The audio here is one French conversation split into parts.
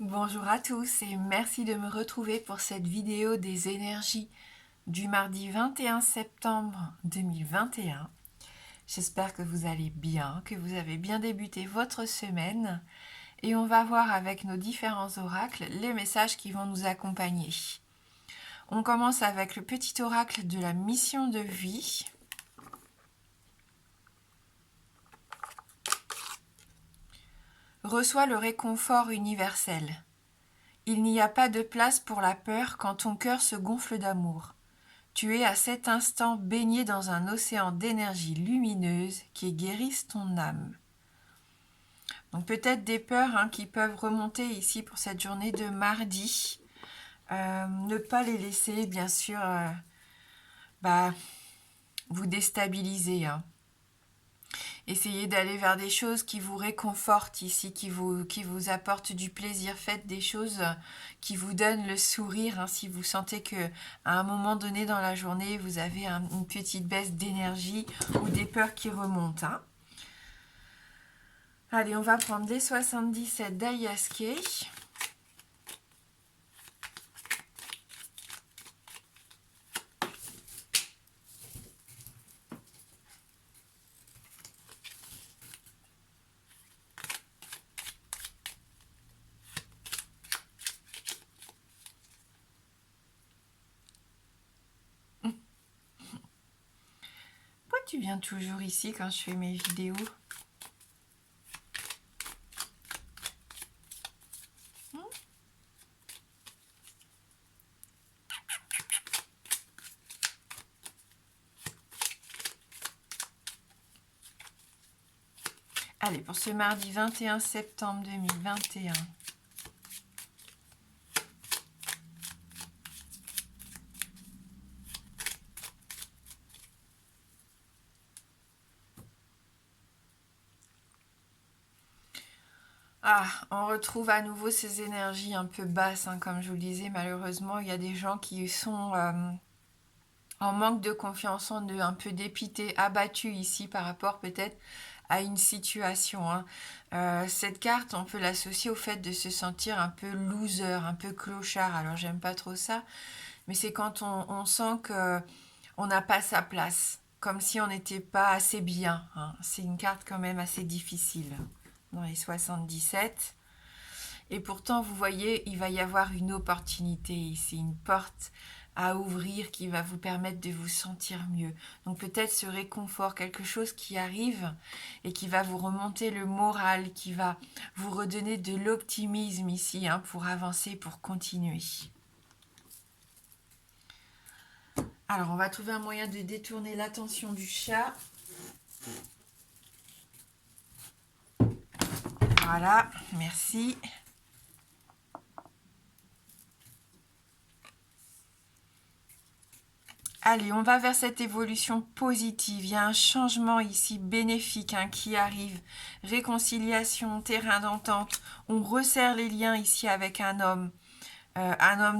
Bonjour à tous et merci de me retrouver pour cette vidéo des énergies du mardi 21 septembre 2021. J'espère que vous allez bien, que vous avez bien débuté votre semaine et on va voir avec nos différents oracles les messages qui vont nous accompagner. On commence avec le petit oracle de la mission de vie. Reçois le réconfort universel. Il n'y a pas de place pour la peur quand ton cœur se gonfle d'amour. Tu es à cet instant baigné dans un océan d'énergie lumineuse qui guérissent ton âme. Donc peut-être des peurs qui peuvent remonter ici pour cette journée de mardi. Ne pas les laisser, bien sûr, vous déstabiliser. Essayez d'aller vers des choses qui vous réconfortent ici, qui vous apportent du plaisir. Faites des choses qui vous donnent le sourire. Si vous sentez que à un moment donné dans la journée, vous avez une petite baisse d'énergie ou des peurs qui remontent. Allez, on va prendre les 77 d'Ayaske. Pourquoi tu viens toujours ici quand je fais mes vidéos? Allez, pour ce mardi 21 septembre 2021. On retrouve à nouveau ces énergies un peu basses, comme je vous le disais. Malheureusement, il y a des gens qui sont en manque de confiance en eux, un peu dépités, abattus ici par rapport peut-être à une situation. Cette carte, on peut l'associer au fait de se sentir un peu loser, un peu clochard. Alors, j'aime pas trop ça, mais c'est quand on sent que on n'a pas sa place, comme si on n'était pas assez bien. C'est une carte quand même assez difficile dans les 77. Et pourtant, vous voyez, il va y avoir une opportunité ici, une porte à ouvrir qui va vous permettre de vous sentir mieux. Donc peut-être ce réconfort, quelque chose qui arrive et qui va vous remonter le moral, qui va vous redonner de l'optimisme ici pour avancer, pour continuer. Alors, on va trouver un moyen de détourner l'attention du chat. Voilà, merci. Allez, on va vers cette évolution positive. Il y a un changement ici bénéfique qui arrive. Réconciliation, terrain d'entente. On resserre les liens ici avec un homme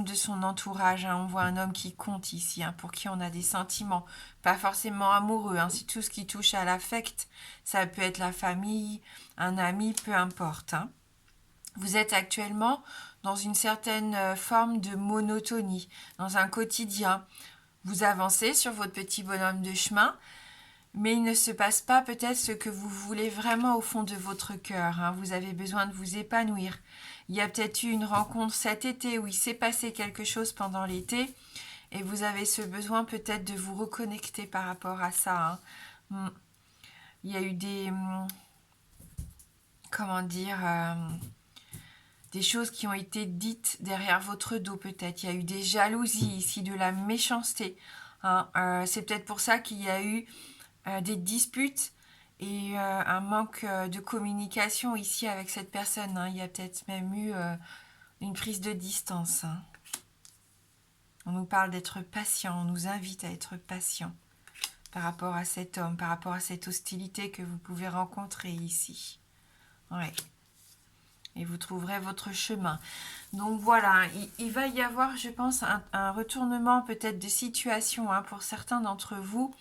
de son entourage. On voit un homme qui compte ici, pour qui on a des sentiments, pas forcément amoureux. C'est tout ce qui touche à l'affect. Ça peut être la famille, un ami, peu importe. Vous êtes actuellement dans une certaine forme de monotonie, dans un quotidien. Vous avancez sur votre petit bonhomme de chemin, mais il ne se passe pas peut-être ce que vous voulez vraiment au fond de votre cœur. Vous avez besoin de vous épanouir. Il y a peut-être eu une rencontre cet été où il s'est passé quelque chose pendant l'été et vous avez ce besoin peut-être de vous reconnecter par rapport à ça. Il y a eu des... comment dire... des choses qui ont été dites derrière votre dos peut-être. Il y a eu des jalousies ici, de la méchanceté. C'est peut-être pour ça qu'il y a eu des disputes et un manque de communication ici avec cette personne. Il y a peut-être même eu une prise de distance. On nous parle d'être patient, on nous invite à être patient par rapport à cet homme, par rapport à cette hostilité que vous pouvez rencontrer ici. Ouais. Et vous trouverez votre chemin. Donc voilà, il va y avoir, je pense, un retournement peut-être de situation pour certains d'entre vous.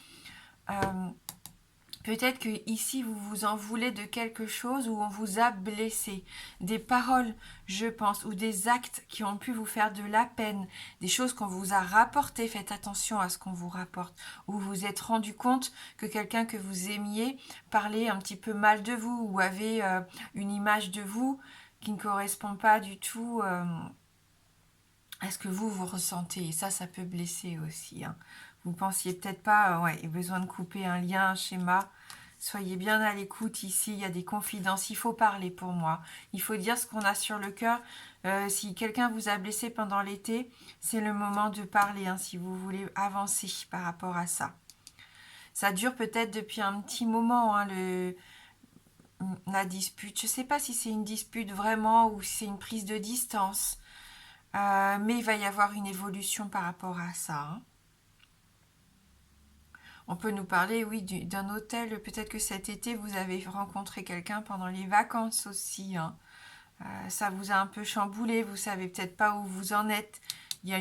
Peut-être que ici vous vous en voulez de quelque chose où on vous a blessé, des paroles, je pense, ou des actes qui ont pu vous faire de la peine, des choses qu'on vous a rapportées. Faites attention à ce qu'on vous rapporte, où vous vous êtes rendu compte que quelqu'un que vous aimiez parlait un petit peu mal de vous ou avait une image de vous qui ne correspond pas du tout à ce que vous ressentez. Et ça peut blesser aussi, hein. Vous pensiez peut-être pas, ouais, il y a besoin de couper un lien, un schéma. Soyez bien à l'écoute ici, il y a des confidences, il faut parler pour moi. Il faut dire ce qu'on a sur le cœur. Si quelqu'un vous a blessé pendant l'été, c'est le moment de parler, hein, si vous voulez avancer par rapport à ça. Ça dure peut-être depuis un petit moment, hein, la dispute. Je ne sais pas si c'est une dispute vraiment ou si c'est une prise de distance. Mais il va y avoir une évolution par rapport à ça, hein. On peut nous parler, oui, d'un hôtel. Peut-être que cet été, vous avez rencontré quelqu'un pendant les vacances aussi, hein. Ça vous a un peu chamboulé. Vous savez peut-être pas où vous en êtes. Il y a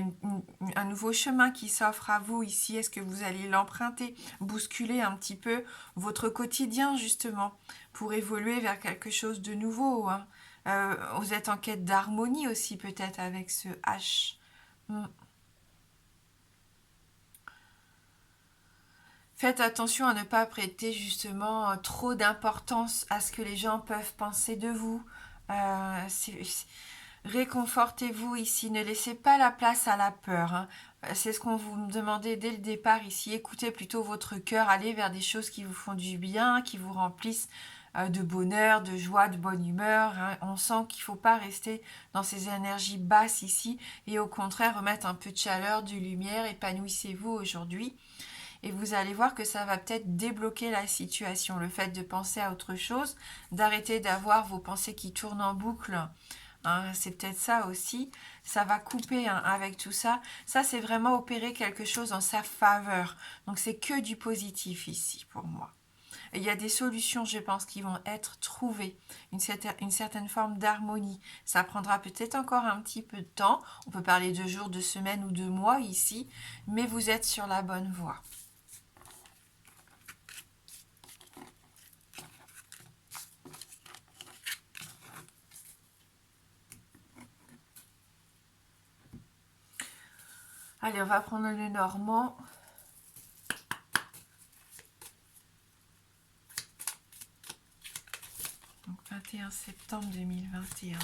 un nouveau chemin qui s'offre à vous ici. Est-ce que vous allez l'emprunter, bousculer un petit peu votre quotidien, justement, pour évoluer vers quelque chose de nouveau, hein. Vous êtes en quête d'harmonie aussi, peut-être, avec ce H. Hmm. Faites attention à ne pas prêter justement trop d'importance à ce que les gens peuvent penser de vous. Réconfortez-vous ici, ne laissez pas la place à la peur, hein. C'est ce qu'on vous demandait dès le départ ici. Écoutez plutôt votre cœur, allez vers des choses qui vous font du bien, qui vous remplissent de bonheur, de joie, de bonne humeur, hein. On sent qu'il ne faut pas rester dans ces énergies basses ici et au contraire remettre un peu de chaleur, de lumière. Épanouissez-vous aujourd'hui. Et vous allez voir que ça va peut-être débloquer la situation. Le fait de penser à autre chose, d'arrêter d'avoir vos pensées qui tournent en boucle, hein, c'est peut-être ça aussi. Ça va couper, hein, avec tout ça. Ça, c'est vraiment opérer quelque chose en sa faveur. Donc, c'est que du positif ici pour moi. Et il y a des solutions, je pense, qui vont être trouvées. Une certaine forme d'harmonie. Ça prendra peut-être encore un petit peu de temps. On peut parler de jours, de semaines ou de mois ici. Mais vous êtes sur la bonne voie. Allez, on va prendre le normand. Donc 21 septembre 2021.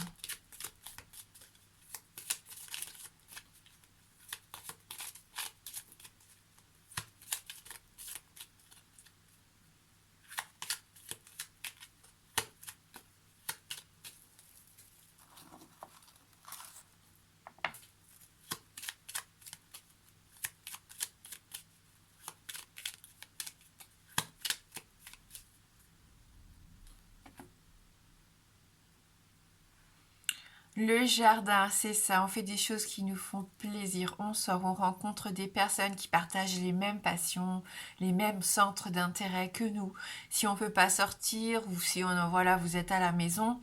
Le jardin, c'est ça, on fait des choses qui nous font plaisir, on sort, on rencontre des personnes qui partagent les mêmes passions, les mêmes centres d'intérêt que nous. Si on ne peut pas sortir ou si voilà, vous êtes à la maison,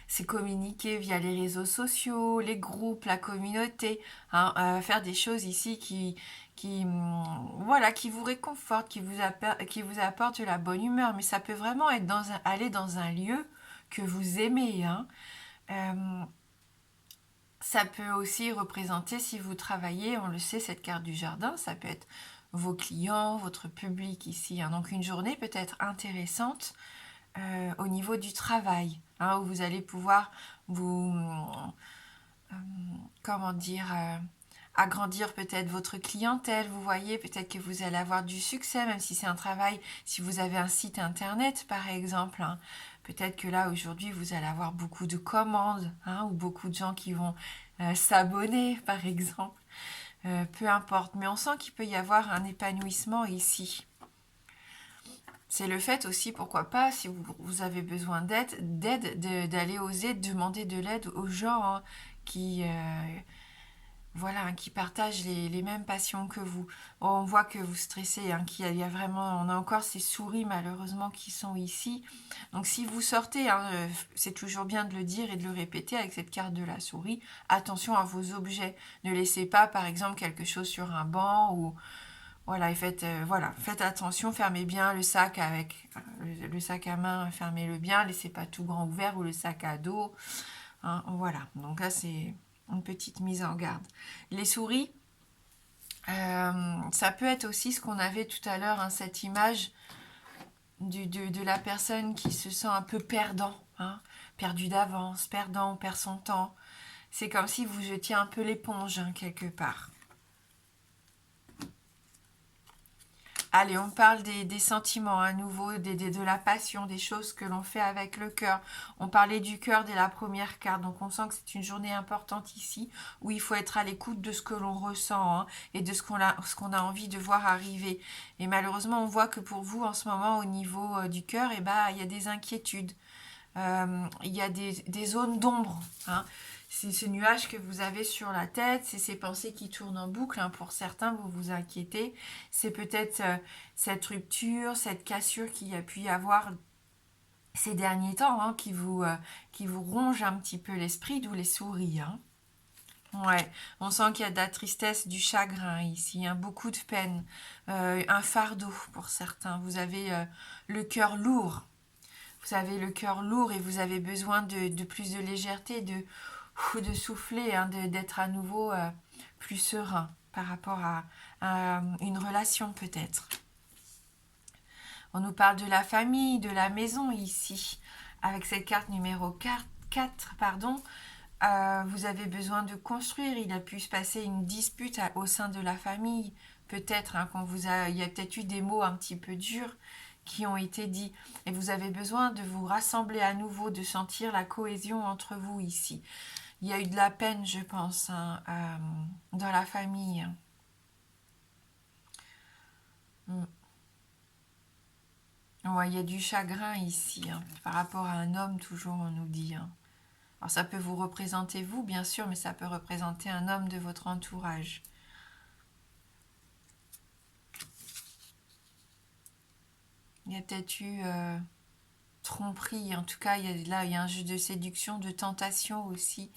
c'est communiquer via les réseaux sociaux, les groupes, la communauté, hein, faire des choses ici voilà, qui vous réconfortent, qui vous apportent de la bonne humeur. Mais ça peut vraiment être aller dans un lieu que vous aimez, hein. Ça peut aussi représenter, si vous travaillez, on le sait, cette carte du jardin, ça peut être vos clients, votre public ici, hein. Donc une journée peut être intéressante au niveau du travail, hein, où vous allez pouvoir vous, comment dire, agrandir peut-être votre clientèle. Vous voyez, peut-être que vous allez avoir du succès, même si c'est un travail, si vous avez un site internet par exemple, hein. Peut-être que là aujourd'hui vous allez avoir beaucoup de commandes, hein, ou beaucoup de gens qui vont s'abonner par exemple. Peu importe, mais on sent qu'il peut y avoir un épanouissement ici. C'est le fait aussi, pourquoi pas, si vous avez besoin d'aller oser demander de l'aide aux gens, hein, qui, voilà, hein, qui partagent les mêmes passions que vous. On voit que vous stressez, hein, qu'il y a vraiment, on a encore ces souris malheureusement qui sont ici. Donc si vous sortez, hein, c'est toujours bien de le dire et de le répéter avec cette carte de la souris, attention à vos objets. Ne laissez pas par exemple quelque chose sur un banc Voilà, et faites attention, fermez bien le sac avec le sac à main, fermez-le bien, laissez pas tout grand ouvert ou le sac à dos. Hein, voilà, donc là c'est une petite mise en garde. Les souris, ça peut être aussi ce qu'on avait tout à l'heure, hein, cette image de la personne qui se sent un peu perdant, hein, perdu d'avance, perdant, on perd son temps. C'est comme si vous jetiez un peu l'éponge, hein, quelque part. Allez, on parle des sentiments à nouveau, de la passion, des choses que l'on fait avec le cœur. On parlait du cœur dès la première carte, donc on sent que c'est une journée importante ici, où il faut être à l'écoute de ce que l'on ressent, hein, et de ce qu'on a envie de voir arriver. Et malheureusement, on voit que pour vous, en ce moment, au niveau du cœur, eh ben, il y a des inquiétudes. Il y a des zones d'ombre, hein. C'est ce nuage que vous avez sur la tête, c'est ces pensées qui tournent en boucle, hein. Pour certains, vous vous inquiétez. C'est peut-être cette rupture, cette cassure qu'il y a pu y avoir ces derniers temps, hein, qui vous ronge un petit peu l'esprit, d'où les souris, hein. Ouais, on sent qu'il y a de la tristesse, du chagrin ici, hein, beaucoup de peine, un fardeau pour certains. Vous avez le cœur lourd. Vous avez le cœur lourd et vous avez besoin de plus de légèreté, de souffler, hein, d'être à nouveau plus serein par rapport à une relation peut-être. On nous parle de la famille, de la maison ici. Avec cette carte numéro 4, pardon, vous avez besoin de construire. Il a pu se passer une dispute au sein de la famille. Peut-être, hein, il y a peut-être eu des mots un petit peu durs qui ont été dits. Et vous avez besoin de vous rassembler à nouveau, de sentir la cohésion entre vous ici. Il y a eu de la peine, je pense, hein, dans la famille. Ouais, il y a du chagrin ici, hein, par rapport à un homme, toujours, on nous dit, hein. Alors ça peut vous représenter vous, bien sûr, mais ça peut représenter un homme de votre entourage. Il y a peut-être eu tromperie, en tout cas, il y a un jeu de séduction, de tentation aussi.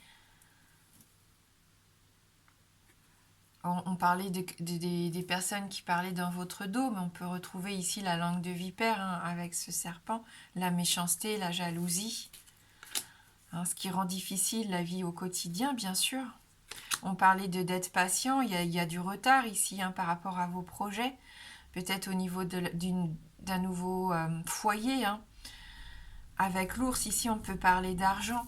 On parlait des personnes qui parlaient dans votre dos, mais on peut retrouver ici la langue de vipère, hein, avec ce serpent, la méchanceté, la jalousie, hein, ce qui rend difficile la vie au quotidien, bien sûr. On parlait d'être patient, il y a du retard ici, hein, par rapport à vos projets, peut-être au niveau d'un nouveau foyer, hein. Avec l'ours, ici, on peut parler d'argent.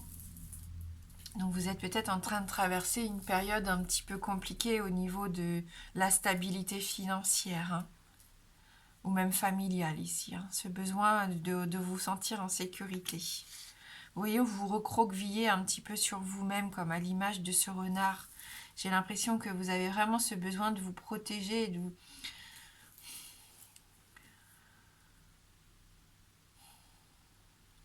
Donc vous êtes peut-être en train de traverser une période un petit peu compliquée au niveau de la stabilité financière, hein, ou même familiale ici, hein, ce besoin de vous sentir en sécurité. Vous voyez, vous vous recroquevillez un petit peu sur vous-même, comme à l'image de ce renard. J'ai l'impression que vous avez vraiment ce besoin de vous protéger,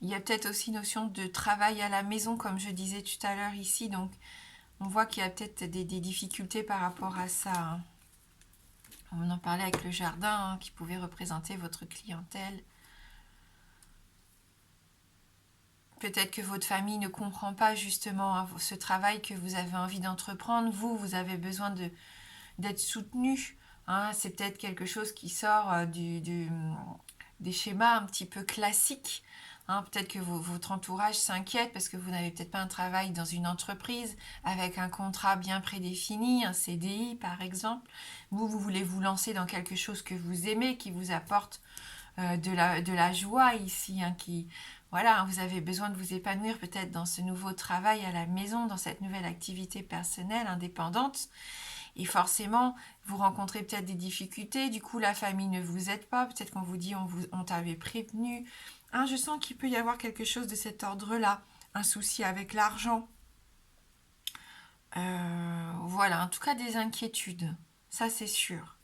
Il y a peut-être aussi notion de travail à la maison, comme je disais tout à l'heure ici. Donc, on voit qu'il y a peut-être des difficultés par rapport à ça, hein. On en parlait avec le jardin, hein, qui pouvait représenter votre clientèle. Peut-être que votre famille ne comprend pas justement, hein, ce travail que vous avez envie d'entreprendre. Vous avez besoin d'être soutenu, hein. C'est peut-être quelque chose qui sort des schémas un petit peu classiques, hein. Peut-être que votre entourage s'inquiète parce que vous n'avez peut-être pas un travail dans une entreprise avec un contrat bien prédéfini, un CDI par exemple. Vous voulez vous lancer dans quelque chose que vous aimez, qui vous apporte de la joie ici, hein, voilà, hein, vous avez besoin de vous épanouir peut-être dans ce nouveau travail à la maison, dans cette nouvelle activité personnelle indépendante. Et forcément, vous rencontrez peut-être des difficultés, du coup la famille ne vous aide pas, peut-être qu'on vous dit on t'avait prévenu. Hein, je sens qu'il peut y avoir quelque chose de cet ordre-là, un souci avec l'argent. Voilà, en tout cas des inquiétudes, ça c'est sûr.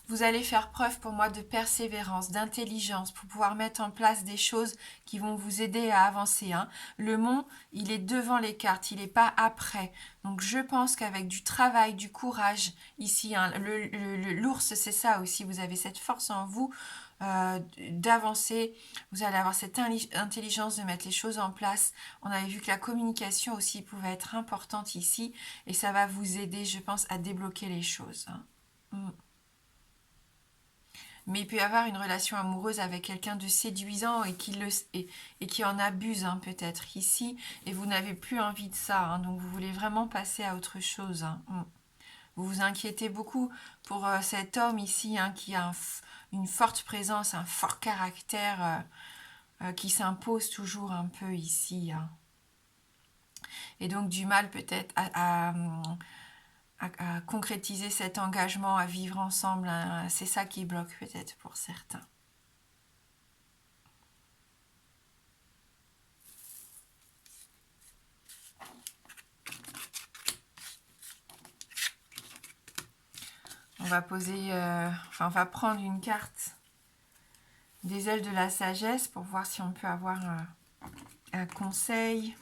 Vous allez faire preuve pour moi de persévérance, d'intelligence pour pouvoir mettre en place des choses qui vont vous aider à avancer, hein. Le mont, il est devant les cartes, il n'est pas après. Donc je pense qu'avec du travail, du courage, ici, hein, l'ours, c'est ça aussi, vous avez cette force en vous d'avancer, vous allez avoir cette intelligence de mettre les choses en place. On avait vu que la communication aussi pouvait être importante ici, et ça va vous aider, je pense, à débloquer les choses, hein. Mais il peut y avoir une relation amoureuse avec quelqu'un de séduisant et qui en abuse hein, peut-être ici. Et vous n'avez plus envie de ça. Hein, donc vous voulez vraiment passer à autre chose. Hein. Vous vous inquiétez beaucoup pour cet homme ici hein, qui a une forte présence, un fort caractère qui s'impose toujours un peu ici. Hein. Et donc du mal peut-être à concrétiser cet engagement, à vivre ensemble. Hein. C'est ça qui bloque peut-être pour certains. On va poser, on va prendre une carte des ailes de la sagesse pour voir si on peut avoir un conseil,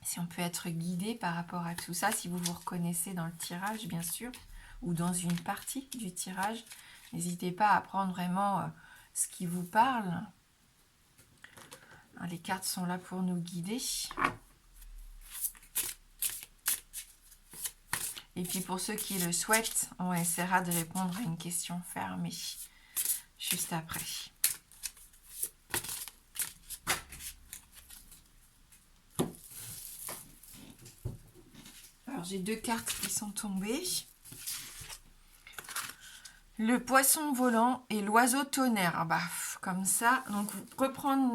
si on peut être guidé par rapport à tout ça, si vous vous reconnaissez dans le tirage, bien sûr, ou dans une partie du tirage. N'hésitez pas à prendre vraiment ce qui vous parle. Les cartes sont là pour nous guider. Et puis pour ceux qui le souhaitent, on essaiera de répondre à une question fermée juste après. Alors j'ai deux cartes qui sont tombées. Le poisson volant et l'oiseau tonnerre. Ah bah, comme ça, donc reprendre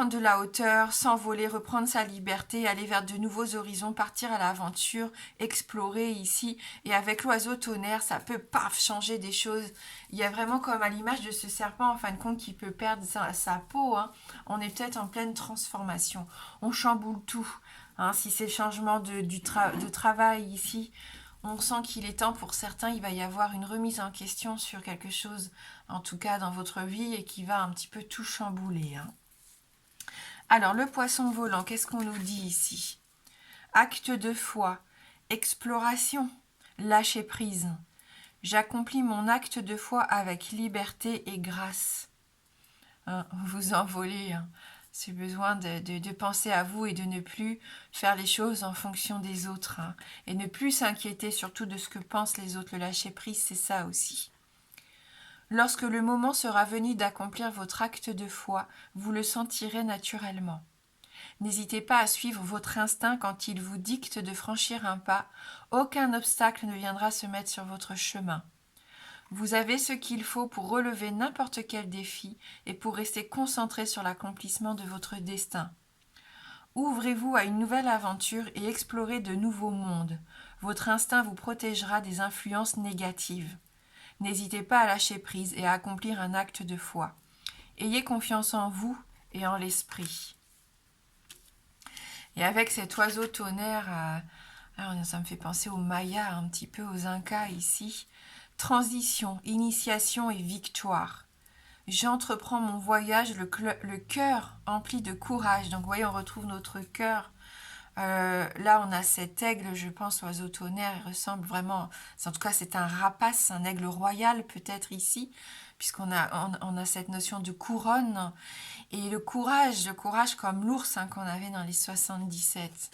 de la hauteur, s'envoler, reprendre sa liberté, aller vers de nouveaux horizons, partir à l'aventure, explorer ici. Et avec l'oiseau tonnerre, ça peut changer des choses. Il y a vraiment comme à l'image de ce serpent, en fin de compte, qui peut perdre sa peau. Hein. On est peut-être en pleine transformation. On chamboule tout. Hein. Si c'est le changement de travail ici, on sent qu'il est temps pour certains, il va y avoir une remise en question sur quelque chose, en tout cas dans votre vie, et qui va un petit peu tout chambouler. Hein. Alors, le poisson volant, qu'est-ce qu'on nous dit ici? Acte de foi, exploration, lâcher prise. J'accomplis mon acte de foi avec liberté et grâce. Hein, vous envolez. Hein. C'est besoin de penser à vous et de ne plus faire les choses en fonction des autres. Hein, et ne plus s'inquiéter surtout de ce que pensent les autres. Le lâcher prise, c'est ça aussi. Lorsque le moment sera venu d'accomplir votre acte de foi, vous le sentirez naturellement. N'hésitez pas à suivre votre instinct quand il vous dicte de franchir un pas. Aucun obstacle ne viendra se mettre sur votre chemin. Vous avez ce qu'il faut pour relever n'importe quel défi et pour rester concentré sur l'accomplissement de votre destin. Ouvrez-vous à une nouvelle aventure et explorez de nouveaux mondes. Votre instinct vous protégera des influences négatives. N'hésitez pas à lâcher prise et à accomplir un acte de foi. Ayez confiance en vous et en l'esprit. Et avec cet oiseau tonnerre, ça me fait penser aux Mayas, un petit peu aux Incas ici. Transition, initiation et victoire. J'entreprends mon voyage, le cœur empli de courage. Donc vous voyez, on retrouve notre cœur. Là, on a cet aigle, je pense, oiseau tonnerre, il ressemble vraiment, en tout cas c'est un rapace, un aigle royal peut-être ici, puisqu'on a cette notion de couronne, et le courage comme l'ours hein, qu'on avait dans les 77.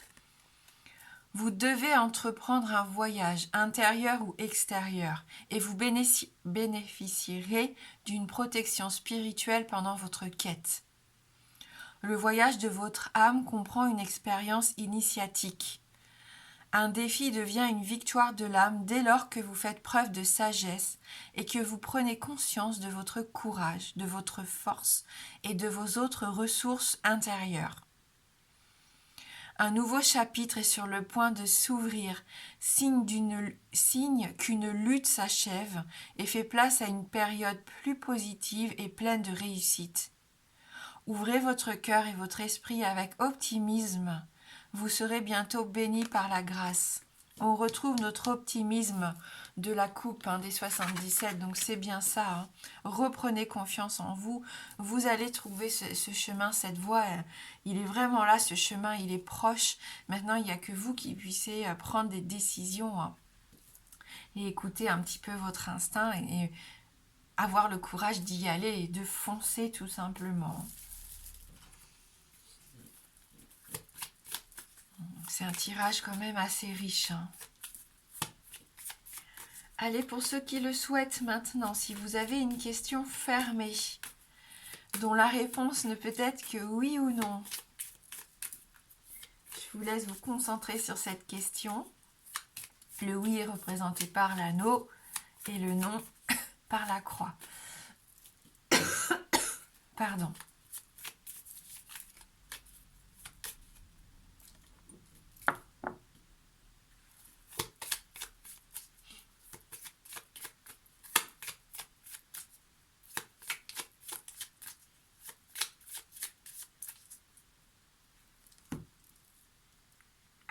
Vous devez entreprendre un voyage intérieur ou extérieur, et vous bénéficierez d'une protection spirituelle pendant votre quête. Le voyage de votre âme comprend une expérience initiatique. Un défi devient une victoire de l'âme dès lors que vous faites preuve de sagesse et que vous prenez conscience de votre courage, de votre force et de vos autres ressources intérieures. Un nouveau chapitre est sur le point de s'ouvrir, signe qu'une lutte s'achève et fait place à une période plus positive et pleine de réussite. Ouvrez votre cœur et votre esprit avec optimisme. Vous serez bientôt bénis par la grâce. On retrouve notre optimisme de la coupe des 77, donc c'est bien ça. Hein. Reprenez confiance en vous. Vous allez trouver ce chemin, cette voie. Il est vraiment là, ce chemin, il est proche. Maintenant, il n'y a que vous qui puissiez prendre des décisions hein, et écouter un petit peu votre instinct et avoir le courage d'y aller et de foncer tout simplement. C'est un tirage quand même assez riche. Hein. Allez, pour ceux qui le souhaitent maintenant, si vous avez une question fermée, dont la réponse ne peut être que oui ou non, je vous laisse vous concentrer sur cette question. Le oui est représenté par l'anneau et le non par la croix. Pardon.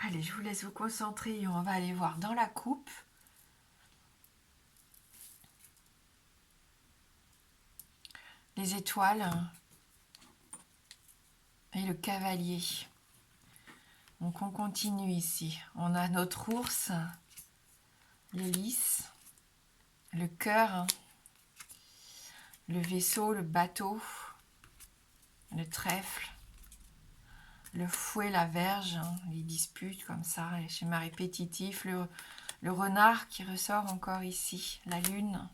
Allez, je vous laisse vous concentrer et on va aller voir dans la coupe. Les étoiles et le cavalier. Donc on continue ici. On a notre ours, l'hélice, le cœur, le vaisseau, le bateau, le trèfle, le fouet, la verge, les disputes comme ça, les schémas répétitifs, le renard qui ressort encore ici, la lune,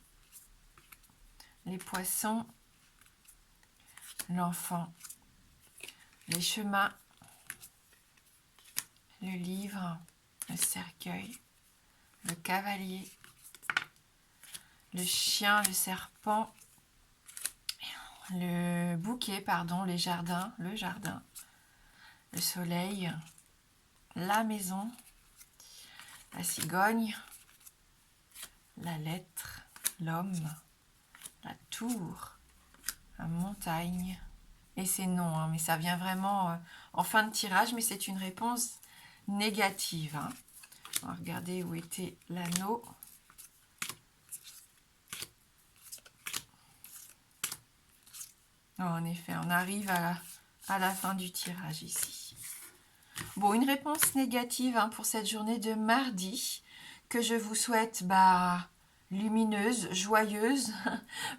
les poissons, l'enfant, les chemins, le livre, le cercueil, le cavalier, le chien, le serpent, le bouquet, pardon, les jardins, le jardin, le soleil, la maison, la cigogne, la lettre, l'homme, la tour, la montagne. Et c'est non, hein, mais ça vient vraiment en fin de tirage, mais c'est une réponse négative. Hein. On va regarder où était l'anneau. Oh, en effet, on arrive à la fin du tirage ici. Bon, une réponse négative hein, pour cette journée de mardi, que je vous souhaite lumineuse, joyeuse,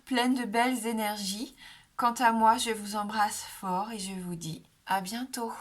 pleine de belles énergies. Quant à moi, je vous embrasse fort et je vous dis à bientôt.